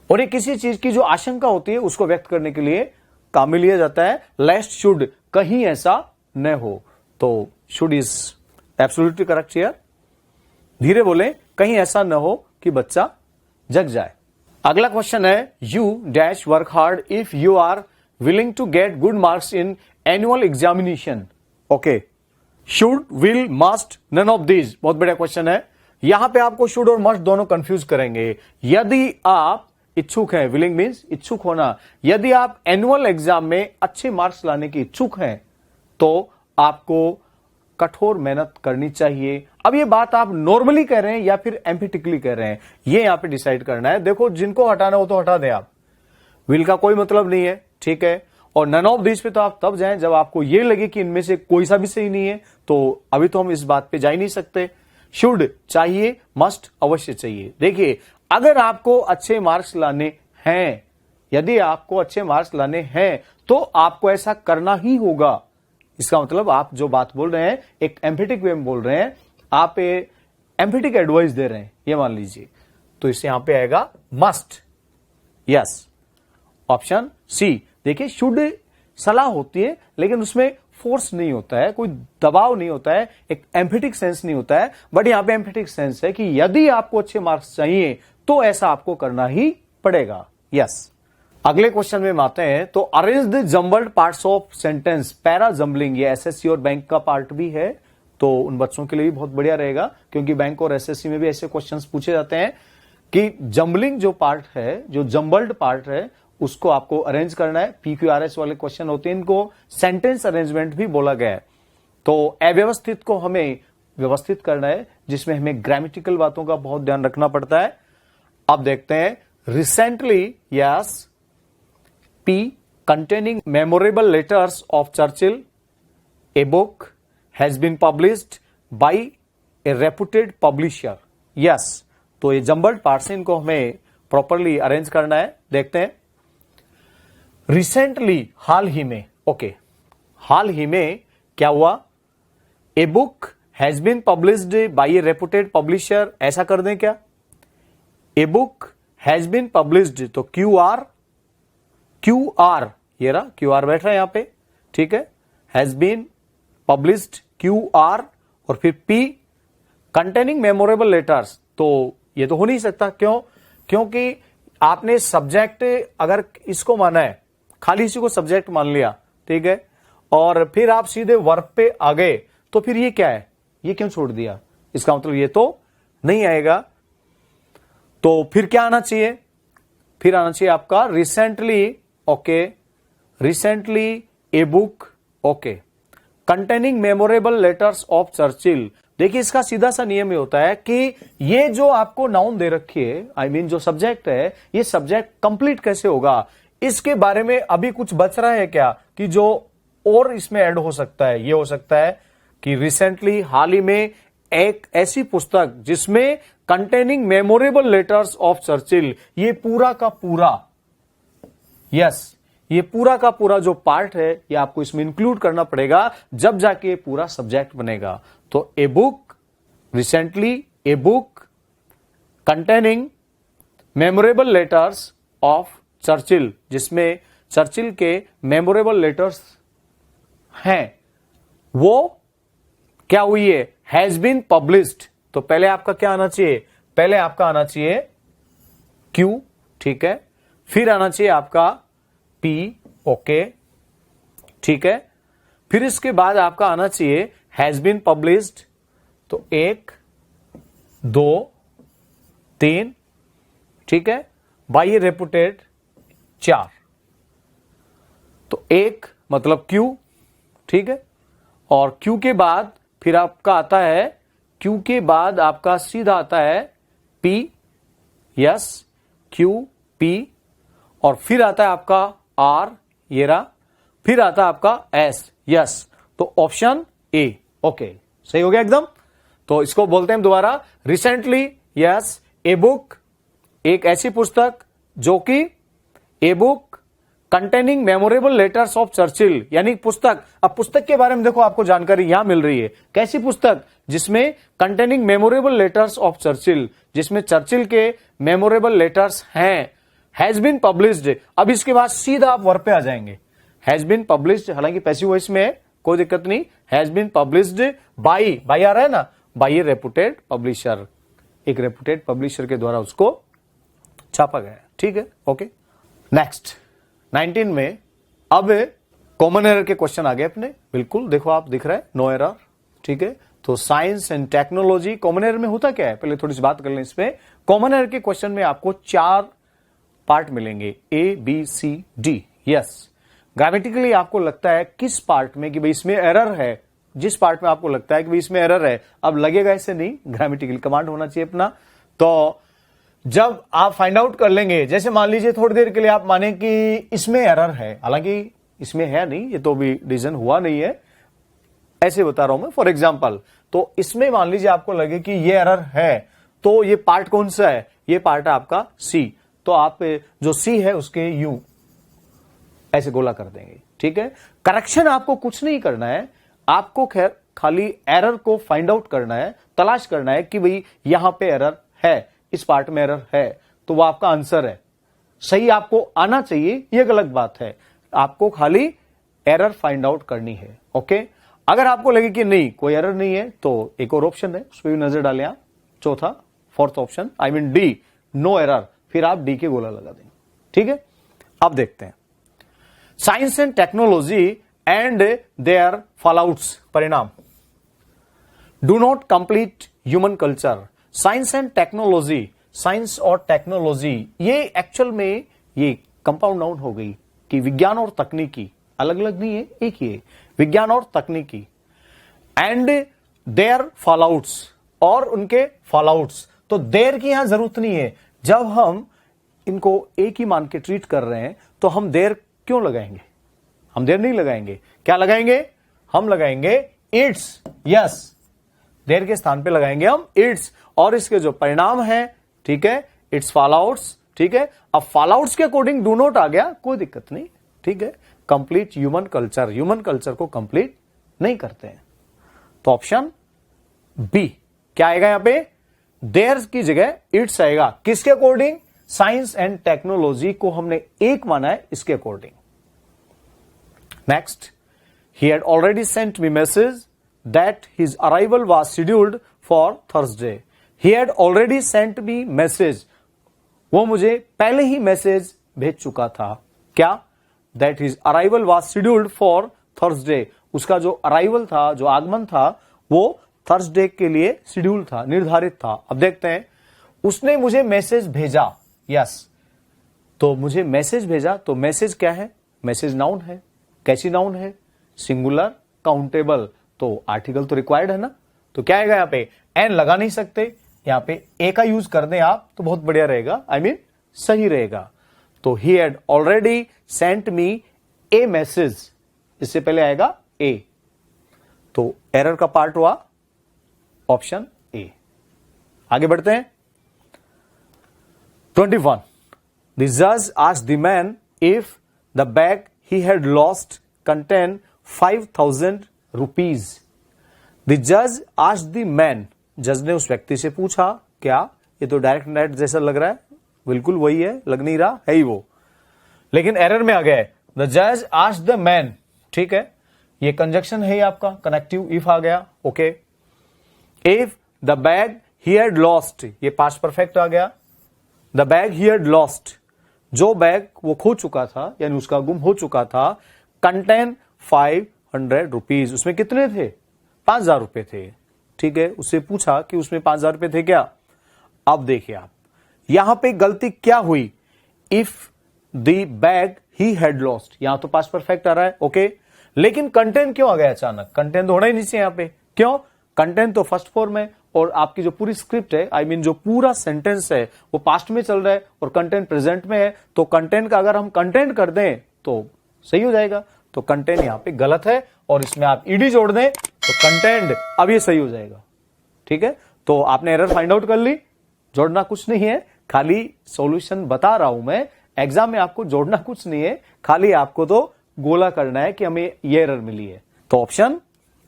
और ये किसी चीज की जो आशंका होती है उसको व्यक्त करने के लिए काम में लिया जाता है। लेस्ट शुड, कहीं ऐसा न हो, तो should is absolutely correct here. धीरे बोलें, कहीं ऐसा न हो कि बच्चा जग जाए। अगला क्वेश्चन है, you dash work hard if you are willing to get good marks in annual examination. Okay, should, will, must, none of these. बहुत बड़ा क्वेश्चन है। यहां पे आपको शुड और मस्ट दोनों कंफ्यूज करेंगे। यदि आप इच्छुक हैं, विलिंग मीन्स इच्छुक होना, यदि आप एनुअल एग्जाम में अच्छे मार्क्स लाने की इच्छुक हैं तो आपको कठोर मेहनत करनी चाहिए। अब ये बात आप नॉर्मली कह रहे हैं या फिर एम्फेटिकली कह रहे हैं, ये यहां पे डिसाइड करना है। देखो जिनको हटाना हो तो हटा दें आप, विल का कोई मतलब नहीं है, ठीक है। और नन ऑफ दिस पे तो आप तब जाएं जब आपको ये लगे कि इनमें से कोई सा भी सही नहीं है, तो अभी तो हम इस बात पे जा ही नहीं सकते। शुड चाहिए, मस्ट अवश्य चाहिए। देखिए अगर आपको अच्छे मार्क्स लाने हैं, यदि आपको अच्छे मार्क्स लाने हैं तो आपको ऐसा करना ही होगा। इसका मतलब आप जो बात बोल रहे हैं एक एम्फेटिक वे में बोल रहे हैं, आप एम्फेटिक एडवाइस दे रहे हैं, ये मान लीजिए। तो इससे यहां पे आएगा मस्ट, यस, ऑप्शन सी। देखिए शुड सलाह होती है लेकिन उसमें फोर्स नहीं होता है, कोई दबाव नहीं होता है, एक एम्फेटिक सेंस नहीं होता है। बट यहां पे एम्फेटिक सेंस है कि यदि आपको अच्छे मार्क्स चाहिए तो ऐसा आपको करना ही पड़ेगा, यस। अगले क्वेश्चन में आते हैं। तो arrange the jumbled parts of sentence, para jumbling, ये एसएससी और बैंक का पार्ट भी है, तो उन बच्चों के लिए भी बहुत बढ़िया रहेगा, क्योंकि बैंक और एसएससी में भी ऐसे क्वेश्चंस पूछे जाते हैं कि जम्बलिंग जो पार्ट है, जो जम्बल्ड पार्ट है, उसको आपको अरेंज करना है। पीक्यूआरएस वाले क्वेश्चन होते हैं, इनको सेंटेंस अरेंजमेंट भी बोला गया है। तो अव्यवस्थित को हमें व्यवस्थित करना है, जिसमें हमें ग्रामेटिकल बातों का बहुत ध्यान रखना पड़ता है। अब देखते हैं। Recently, yes, P containing memorable letters of Churchill, a book has been published by a reputed publisher. Yes, तो ये जम्बल्ड पार्ट्स हैं, इनको हमें प्रॉपरली अरेंज करना है। देखते हैं। रिसेंटली, हाल ही में, ओके, हाल ही में क्या हुआ? A book has been published by a reputed publisher, ऐसा कर दें क्या? A book has been published, तो क्यू आर, ये रहा क्यू आर बैठ रहा है यहां पे, ठीक है। Has been published, Q R, और फिर पी कंटेनिंग मेमोरेबल लेटर्स, तो ये तो हो नहीं सकता। क्यों? क्योंकि आपने सब्जेक्ट अगर इसको माना है, खाली इसी को सब्जेक्ट मान लिया, ठीक है, और फिर आप सीधे वर्ब पे आ गए, तो फिर ये क्या है, ये क्यों छोड़ दिया? इसका मतलब ये तो नहीं आएगा। तो फिर क्या आना चाहिए? फिर आना चाहिए आपका recently, okay, recently a book, okay, containing memorable letters of Churchill. देखिए इसका सीधा सा नियम ये होता है कि ये जो आपको नाउन दे रखी है, आई मीन जो सब्जेक्ट है, ये सब्जेक्ट कंप्लीट कैसे होगा, इसके बारे में अभी कुछ बच रहा है क्या कि जो और इसमें ऐड हो सकता है? ये हो सकता है कि रिसेंटली, हाल ही में, एक ऐसी पुस्तक जिसमें containing memorable letters of Churchill, ये पूरा का पूरा, यस, ये पूरा का पूरा जो पार्ट है ये आपको इसमें इंक्लूड करना पड़ेगा, जब जाके ये पूरा सब्जेक्ट बनेगा। तो a book, recently a book containing memorable letters of Churchill, जिसमें चर्चिल के मेमोरेबल लेटर्स हैं, वो क्या हुई है? Has been published. तो पहले आपका क्या आना चाहिए? पहले आपका आना चाहिए क्यू, ठीक है, फिर आना चाहिए आपका पी, ओके, ठीक है, फिर इसके बाद आपका आना चाहिए हैज बीन पब्लिश्ड, तो 1 2 3, ठीक है, बाय रेपुटेड 4, तो 1 मतलब क्यू, ठीक है, और क्यू के बाद फिर आपका आता है, क्यू के बाद आपका सीधा आता है पी, यस, क्यू, पी, और फिर आता है आपका आर, ये रहा, फिर आता है आपका एस, यस। तो ऑप्शन ए, ओके, सही हो गया एकदम। तो इसको बोलते हैं दोबारा, रिसेंटली, यस, ए बुक, एक ऐसी पुस्तक जो कि ए book containing memorable letters of Churchill, यानी पुस्तक। अब पुस्तक के बारे में देखो, आपको जानकारी यहां मिल रही है। कैसी पुस्तक? जिसमें containing memorable letters of Churchill, जिसमें चर्चिल के मेमोरेबल लेटर्स हैं, हैज बीन पब्लिश्ड। अब इसके बाद सीधा आप वर्ब पे आ जाएंगे। हैज बीन पब्लिश्ड, हालांकि पैसिव वॉइस में है, कोई दिक्कत नहीं। हैज बीन पब्लिश्ड बाई आ रहा है ना, बाई ए रेपुटेड पब्लिशर, एक रेपुटेड पब्लिशर के द्वारा उसको छापा गया है। ठीक है, ओके। नेक्स्ट 19 में अब कॉमन एरर के क्वेश्चन आ गए अपने, बिल्कुल देखो आप, दिख रहा है नो एरर। ठीक है, तो science and technology, common error में होता क्या है, पहले थोड़ी सी बात कर लें इसमें। कॉमन एरर के क्वेश्चन में आपको 4 पार्ट मिलेंगे, ए, बी, सी, डी। यस, ग्रामेटिकली आपको लगता है किस पार्ट में कि भाई इसमें एरर है, जिस पार्ट में आपको लगता है कि भाई इसमें एरर है, अब लगेगा ऐसे नहीं, ग्रामेटिकल कमांड होना चाहिए अपना। तो जब आप फाइंड आउट कर लेंगे, जैसे मान लीजिए थोड़ी देर के लिए आप माने कि इसमें एरर है, हालांकि इसमें है नहीं, ये तो भी डिसीजन हुआ नहीं है, ऐसे बता रहा हूं मैं फॉर एग्जांपल। तो इसमें मान लीजिए आपको लगे कि ये एरर है, तो ये पार्ट कौन सा है, ये पार्ट है आपका सी। तो आप जो सी है उसके यू ऐसे गोला कर देंगे। ठीक है, करेक्शन आपको कुछ नहीं करना है, आपको खैर खाली एरर को फाइंड आउट करना है, तलाश करना है कि भाई यहां पे एरर है, इस पार्ट में एरर है, तो वो आपका आंसर है। सही आपको आना चाहिए, ये गलत बात है, आपको खाली एरर फाइंड आउट करनी है। ओके, अगर आपको लगे कि नहीं कोई एरर नहीं है, तो एक और ऑप्शन है, उस पर भी नजर डालें आप, चौथा, fourth option, I mean D, no error, फिर आप डी के गोला लगा देंगे। ठीक है, अब देखते हैं science and technology and their fallouts, परिणाम। Do not complete human culture. Science and technology, science और टेक्नोलॉजी, ये एक्चुअल में ये कंपाउंड नाउन हो गई कि विज्ञान और तकनीकी, अलग अलग नहीं है, एक ही है, विज्ञान और तकनीकी। एंड देयर फॉलआउट्स, और उनके फॉलआउट्स। तो देयर की यहां जरूरत नहीं है, जब हम इनको एक ही मान के ट्रीट कर रहे हैं तो हम देयर क्यों लगाएंगे, हम देयर नहीं लगाएंगे, क्या लगाएंगे, हम लगाएंगे इट्स। यस, देयर के स्थान पे लगाएंगे हम इट्स, और इसके जो परिणाम है, ठीक है, इट्स फॉलआउट्स। ठीक है, अब फॉलआउट्स के अकॉर्डिंग डू नॉट आ गया, कोई दिक्कत नहीं। ठीक है, complete human culture, human culture को कंप्लीट नहीं करते हैं। तो ऑप्शन बी क्या आएगा यहां पे, देयर की जगह इट्स आएगा। किसके अकॉर्डिंग, साइंस एंड टेक्नोलॉजी को हमने एक माना है, इसके according. Next, he had already sent me message that his arrival was scheduled for Thursday. He had already sent me message. वो मुझे पहले ही मैसेज भेज चुका था। क्या? That his arrival was scheduled for Thursday. उसका जो अराइवल था, जो आगमन था, वो थर्सडे के लिए शेड्यूल था, निर्धारित था। अब देखते हैं, उसने मुझे मैसेज भेजा। यस, तो मुझे मैसेज भेजा, तो मैसेज क्या है, मैसेज नाउन है। कैसी नाउन है, सिंगुलर काउंटेबल, तो आर्टिकल तो रिक्वायर्ड है ना, तो क्या आएगा यहां पे, एन लगा नहीं सकते, यहां पे ए का यूज कर दें आप तो बहुत बढ़िया रहेगा, आई मीन सही रहेगा। तो he had already sent me A message, इससे पहले आएगा ए, तो एरर का पार्ट हुआ ऑप्शन ए। आगे बढ़ते हैं 21, द जज asked the man if the bag he had lost contain 5,000 rupees. The जज आस्क्ड द मैन, जज ने उस व्यक्ति से पूछा, क्या, ये तो डायरेक्ट नेट जैसा लग रहा है, बिल्कुल वही है, लग नहीं रहा है ही वो, लेकिन एरर में आ गया है। द जज आस्क्ड द मैन, ठीक है, ये कंजक्शन है आपका, कनेक्टिव इफ आ गया। Okay, if the bag he had lost, ये पास्ट परफेक्ट आ गया। The bag he had lost, जो बैग वो खो चुका था, यानी उसका गुम हो चुका था, कंटेन 500 रुपीज, उसमें कितने थे, 5,000 रुपए थे। ठीक है, उससे पूछा कि उसमें 5,000 रुपए थे क्या। अब देखिए आप, यहां पे गलती क्या हुई, if the bag he had lost, यहां तो पास्ट परफेक्ट आ रहा है, ओके, लेकिन कंटेन क्यों आ गया अचानक, कंटेन तो होना ही नहीं चाहिए यहां पे, क्यों, कंटेन तो फर्स्ट फॉर्म है और आपकी जो पूरी स्क्रिप्ट है, आई मीन जो पूरा सेंटेंस है वो पास्ट में चल रहा है और कंटेंट प्रेजेंट में है, तो कंटेंट का अगर हम कंटेंट कर दें तो सही हो जाएगा। तो कंटेंट यहां पे गलत है और इसमें आप ईडी जोड़ दें तो कंटेंट अब ये सही हो जाएगा। ठीक है, तो आपने एरर फाइंड आउट कर ली, जोड़ना कुछ नहीं है, खाली सॉल्यूशन बता रहा हूं मैं। एग्जाम में आपको जोड़ना कुछ नहीं है, खाली आपको तो गोला करना है कि हमें ये एरर मिली है। तो ऑप्शन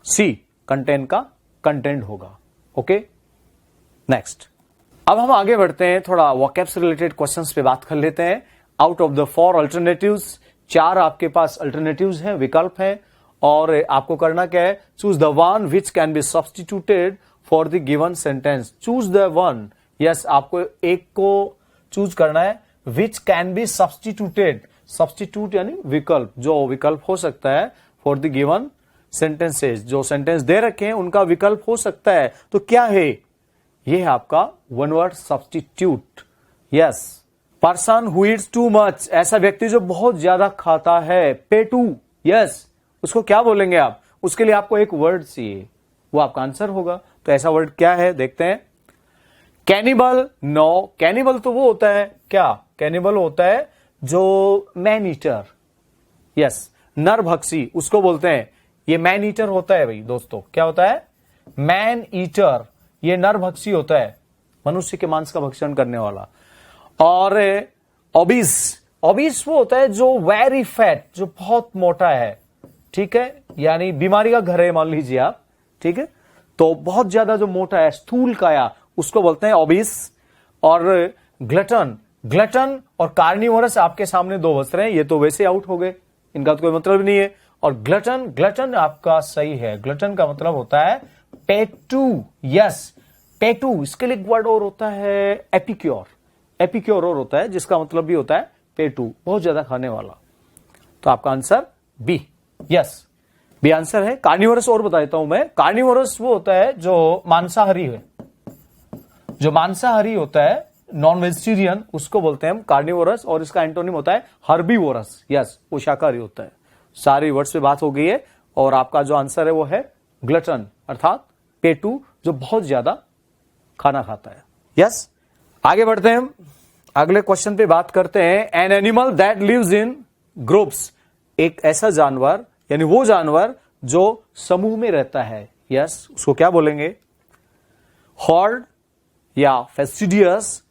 सी कंटेंट का कंटेंट होगा। Okay, next. अब हम आगे बढ़ते हैं, थोड़ा वोकैब से रिलेटेड क्वेश्चंस पे बात कर लेते हैं। आउट ऑफ द 4 अल्टरनेटिव्स, 4 आपके पास अल्टरनेटिव्स हैं, विकल्प हैं, और आपको करना क्या है, choose the one which can be substituted for the given sentence. Choose the one, yes, आपको एक को चूज करना है, which can be substituted. Substitute यानी विकल्प, जो विकल्प हो सकता है फॉर द गिवन सेंटेंसेज, जो सेंटेंस दे रखे हैं उनका विकल्प हो सकता है। तो क्या है ये है आपका one word substitute. Yes, person who Yeats too much, ऐसा व्यक्ति जो बहुत ज्यादा खाता है। पे टू, यस, उसको क्या बोलेंगे आप, उसके लिए आपको एक वर्ड चाहिए, वो आपका आंसर होगा। तो ऐसा वर्ड क्या है देखते हैं। कैनिबल, नो, कैनिबल तो वो होता है क्या, कैनिबल होता है जो मैन ईटर। यस, नरभक्षी उसको बोलते हैं, ये मैन ईटर होता है भाई दोस्तों। क्या होता है, मैन ईटर, ये नरभक्षी होता है, मनुष्य के मांस का भक्षण करने वाला। और ओबीस, ओबीस वो होता है जो वेरी फैट, जो बहुत मोटा है। ठीक है, यानी बीमारी का घर है मान लीजिए आप। ठीक है, तो बहुत ज्यादा जो मोटा है, स्थूल काया, उसको बोलते हैं ओबीस। और ग्लटन, ग्लटन और कार्निवोरस आपके सामने 2 बच रहे हैं, ये तो वैसे आउट हो गए, इनका तो कोई मतलब नहीं है। और ग्लटन, ग्लटन आपका सही है, ग्लटन का मतलब होता है पेटू। यस, पेटू, इसके लिए एक वर्ड और होता है एपिक्योर, एपिक्योर और होता है जिसका मतलब भी होता है पेटू, बहुत ज्यादा खाने वाला। तो आपका answer B, yes, B answer है। कार्निवोरस और बताता हूं मैं, कार्निवोरस वो होता है जो मांसाहारी है, जो मांसाहारी होता है, नॉन वेजिटेरियन, उसको बोलते हैं हम कार्निवोरस, और इसका एंटोनिम होता है हर्बीवोरस। यस, वो शाकाहारी होता है। सारी वर्ड्स पे बात हो गई है और आपका जो आंसर है वो है ग्लटन, अर्थात पेटू, जो बहुत ज्यादा खाना खाता है। यस, आगे बढ़ते हैं, अगले क्वेश्चन पे बात करते हैं। An animal that lives in groups, एक ऐसा जानवर, यानी वो जानवर जो समूह में रहता है। यस, उसको क्या बोलेंगे, हॉर्ड या फेस्टिडियस,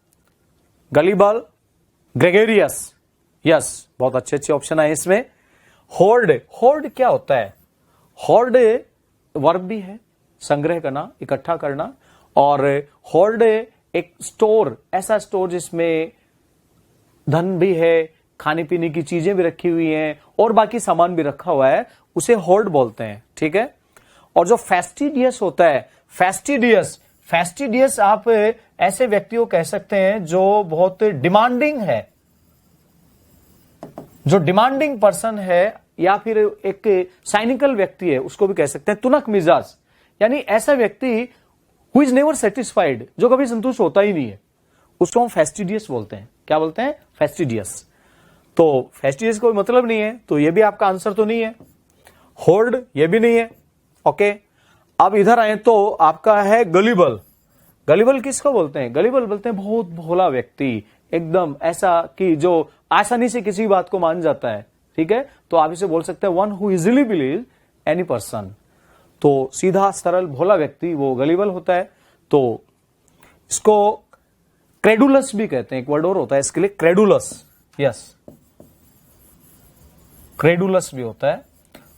गलीबल, ग्रेगेरियस। यस, बहुत अच्छे अच्छे ऑप्शन है इसमें। होर्ड, होर्ड क्या होता है, होर्ड वर्ब भी है, संग्रह करना, इकट्ठा करना। और होर्ड एक स्टोर, ऐसा स्टोर जिसमें धन भी है, खाने पीने की चीजें भी रखी हुई हैं और बाकी सामान भी रखा हुआ है, उसे होर्ड बोलते हैं। ठीक है, और जो फेस्टिडियस होता है, फेस्टिडियस, फेस्टिडियस आप ऐसे व्यक्तियों कह सकते हैं जो बहुत डिमांडिंग है, जो डिमांडिंग पर्सन है, या फिर एक साइनिकल व्यक्ति है, उसको भी कह सकते हैं तुनक मिजाज, यानी ऐसा व्यक्ति हु इज नेवर सेटिस्फाइड, जो कभी संतुष्ट होता ही नहीं है, उसको हम फेस्टिडियस बोलते हैं। क्या बोलते हैं, फेस्टिडियस। तो फेस्टिडियस कोई मतलब नहीं है, तो ये भी आपका आंसर तो नहीं है। होर्ड ये भी नहीं है। ओके, अब इधर आए तो आपका है गलीबल। गलीबल किसको बोलते हैं, गलीबल बोलते हैं बहुत भोला व्यक्ति, एकदम ऐसा कि जो आसानी से किसी बात को मान जाता है। ठीक है, तो आप इसे बोल सकते हैं one who easily believe any person. तो सीधा सरल भोला व्यक्ति वो गलीबल होता है। तो इसको क्रेडुलस भी कहते हैं, एक वर्ड और होता है इसके लिए, क्रेडुलस। यस, क्रेडुलस भी होता है।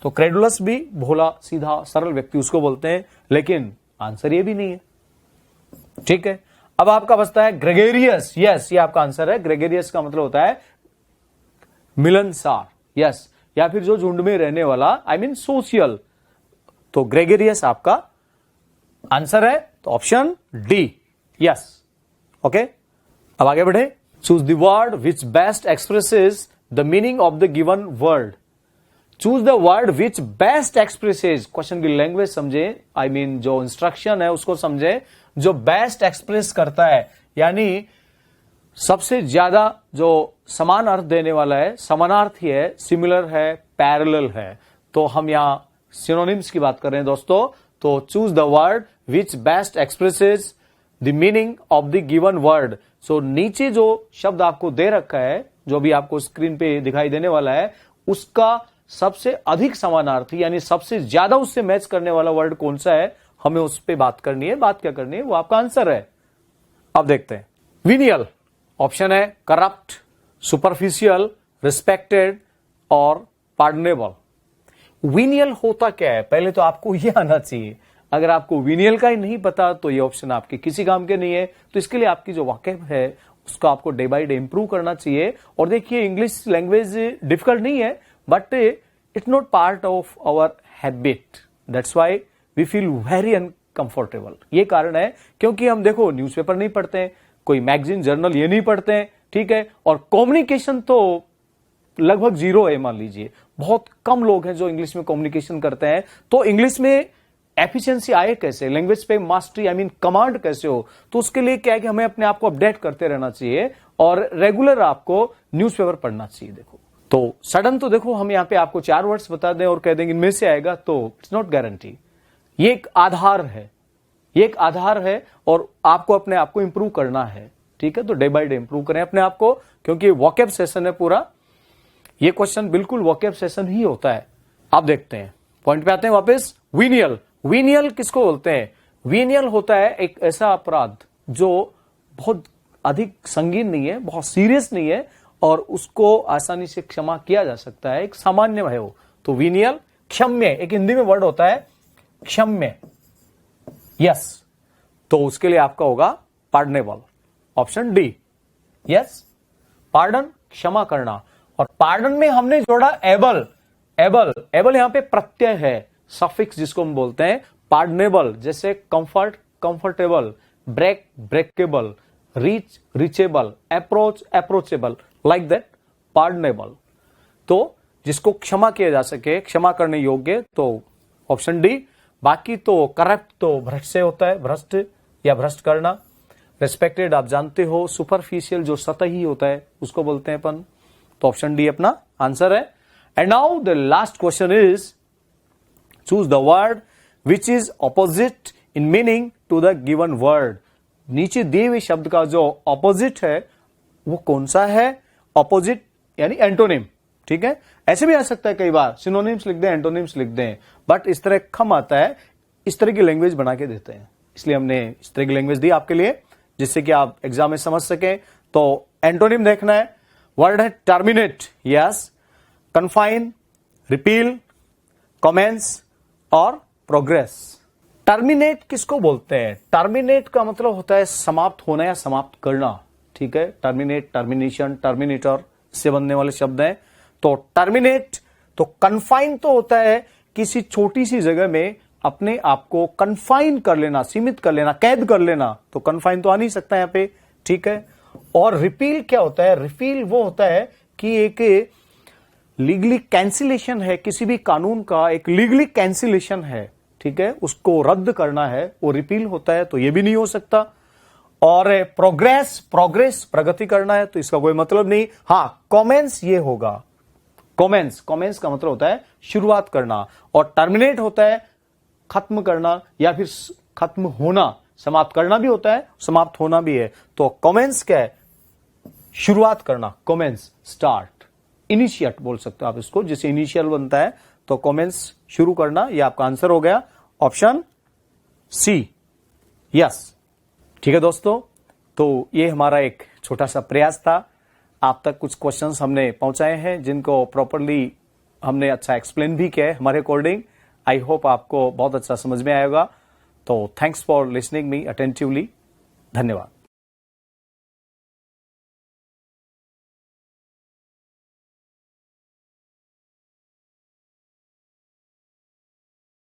तो क्रेडुलस भी भोला सीधा सरल व्यक्ति उसको बोलते हैं, लेकिन आंसर ये भी नहीं है। ठीक है, अब आपका बचता है ग्रेगेरियस। यस, ये आपका आंसर है। ग्रेगेरियस का मतलब होता है मिलनसार। यस, या फिर जो झुंड में रहने वाला, आई मीन सोशियल। तो ग्रेगेरियस आपका आंसर है, तो ऑप्शन डी। यस, ओके, अब आगे बढ़े। Choose the word which best expresses the meaning of the given word. Choose the word which best expresses, question की लैंग्वेज समझे, आई मीन जो इंस्ट्रक्शन है उसको समझे, जो बेस्ट एक्सप्रेस करता है, यानी सबसे ज्यादा जो समान अर्थ देने वाला है, समानार्थी है, सिमिलर है, पैरेलल है। तो हम यहां सिनोनिम्स की बात कर रहे हैं दोस्तों। तो choose the word which best expresses the meaning of the given word. So नीचे जो शब्द आपको दे रखा है, जो भी आपको स्क्रीन पे दिखाई देने वाला है, उसका सबसे अधिक समानार्थी यानी सबसे ज्यादा उससे मैच करने वाला वर्ड कौन सा है, हमें उस पर बात करनी है। बात क्या करनी है, वो आपका आंसर है। अब देखते हैं। विनियल ऑप्शन है करप्ट, सुपरफिशियल, रिस्पेक्टेड और पार्डनेबल। विनियल होता क्या है, पहले तो आपको यह आना चाहिए। अगर आपको विनियल का ही नहीं पता तो ये ऑप्शन आपके किसी काम के नहीं है। तो इसके लिए आपकी जो वाकफ है उसको आपको डे बाय डे इंप्रूव करना चाहिए। और देखिए, इंग्लिश लैंग्वेज डिफिकल्ट नहीं है, but it's not part of our habit, that's why we feel very uncomfortable. ये कारण है क्योंकि हम देखो न्यूज़पेपर नहीं पढ़ते हैं, कोई मैगजीन जर्नल ये नहीं पढ़ते हैं, ठीक है। और कम्युनिकेशन तो लगभग जीरो है, मान लीजिए बहुत कम लोग हैं जो इंग्लिश में कम्युनिकेशन करते हैं। तो इंग्लिश में एफिशिएंसी आए कैसे, लैंग्वेज पे मास्टरी आई मीन कमांड कैसे हो, तो उसके लिए क्या है कि हमें अपने आप को अपडेट करते रहना चाहिए और रेगुलर आपको न्यूज़पेपर पढ़ना चाहिए। देखो तो सडन तो देखो हम यहाँ पे आपको 4 वर्ड्स बता दें और कह देंगे इनमें से आएगा, तो इट्स नॉट गारंटी। ये एक आधार है, ये एक आधार है और आपको अपने आप को इंप्रूव करना है, ठीक है। तो डे बाय डे इंप्रूव करें अपने आप को, क्योंकि वोकैब सेशन है पूरा। ये क्वेश्चन बिल्कुल वोकैब सेशन ही होता है। आप देखते हैं, पॉइंट पे आते हैं वापस। विनियल, विनियल किसको बोलते हैं? विनियल होता है एक ऐसा अपराध जो बहुत अधिक संगीन नहीं है, बहुत सीरियस नहीं है और उसको आसानी से क्षमा किया जा सकता है, एक सामान्य है वो। तो विनियल, क्षम्य, एक हिंदी में वर्ड होता है क्षम्य, यस। तो उसके लिए आपका होगा pardonable, option D, yes. Pardon, क्षमा करना। और पार्डन में हमने जोड़ा एबल, एबल, एबल यहां पे प्रत्यय है, सफिक्स जिसको हम बोलते हैं। पार्डनेबल जैसे comfort, comfortable, break, breakable, reach, reachable, approach, approachable, like that, pardonable. तो जिसको क्षमा किया जा सके, क्षमा करने योग्य, तो ऑप्शन डी। बाकी तो करप्ट तो भ्रष्ट से होता है, भ्रष्ट या भ्रष्ट करना। रेस्पेक्टेड आप जानते हो, सुपरफिशियल जो सतही होता है उसको बोलते हैं अपन। तो ऑप्शन डी अपना आंसर है। And now the last question is choose the word which is opposite in meaning to the given word. नीचे दिए हुए शब्द का जो ऑपोजिट है वो कौन सा है? ऑपोजिट यानी एंटोनिम, ठीक है। ऐसे भी आ सकता है, कई बार सिनोनिम्स लिख दें, एंटोनिम्स लिख दें, बट इस तरह कम आता है, इस तरह की लैंग्वेज बना के देते हैं, इसलिए हमने इस तरह की लैंग्वेज दी आपके लिए जिससे कि आप एग्जाम में समझ सकें। तो एंटोनिम देखना है, वर्ड है terminate, yes, confine, repeal, commence और प्रोग्रेस। टर्मिनेट किसको बोलते हैं? टर्मिनेट का मतलब होता है समाप्त होना या समाप्त करना, ठीक है। टर्मिनेट, टर्मिनेशन, टर्मिनेटर से बनने वाले शब्द हैं। तो टर्मिनेट, तो कन्फाइन तो होता है किसी छोटी सी जगह में अपने आप को कन्फाइन कर लेना, सीमित कर लेना, कैद कर लेना, तो कन्फाइन तो आ नहीं सकता यहां पे, ठीक है। और रिपील क्या होता है? रिपील वो होता है कि एक लीगली कैंसिलेशन है, किसी भी कानून का एक लीगली कैंसिलेशन है, ठीक है, उसको रद्द करना है, वो रिपील होता है, तो ये भी नहीं हो सकता। और प्रोग्रेस, प्रोग्रेस प्रगति करना है, तो इसका कोई मतलब नहीं। हां, कमेंस ये होगा, कमेंस, कमेंस का मतलब होता है शुरुआत करना, और टर्मिनेट होता है खत्म करना या फिर खत्म होना, समाप्त करना भी होता है, समाप्त होना भी है। तो कमेंस क्या है? शुरुआत करना, कमेंस, स्टार्ट, इनिशिएट बोल सकते हो आप इसको, जिसे इनिशियल बनता है। तो कमेंस, शुरू करना, ये आपका आंसर हो गया, ऑप्शन सी, यस। ठीक है दोस्तों, तो ये हमारा एक छोटा सा प्रयास था, आप तक कुछ क्वेश्चंस हमने पहुंचाए हैं जिनको प्रॉपरली हमने अच्छा एक्सप्लेन भी किया है हमारे अकॉर्डिंग। आई होप आपको बहुत अच्छा समझ में आएगा। तो thanks for listening me attentively, धन्यवाद।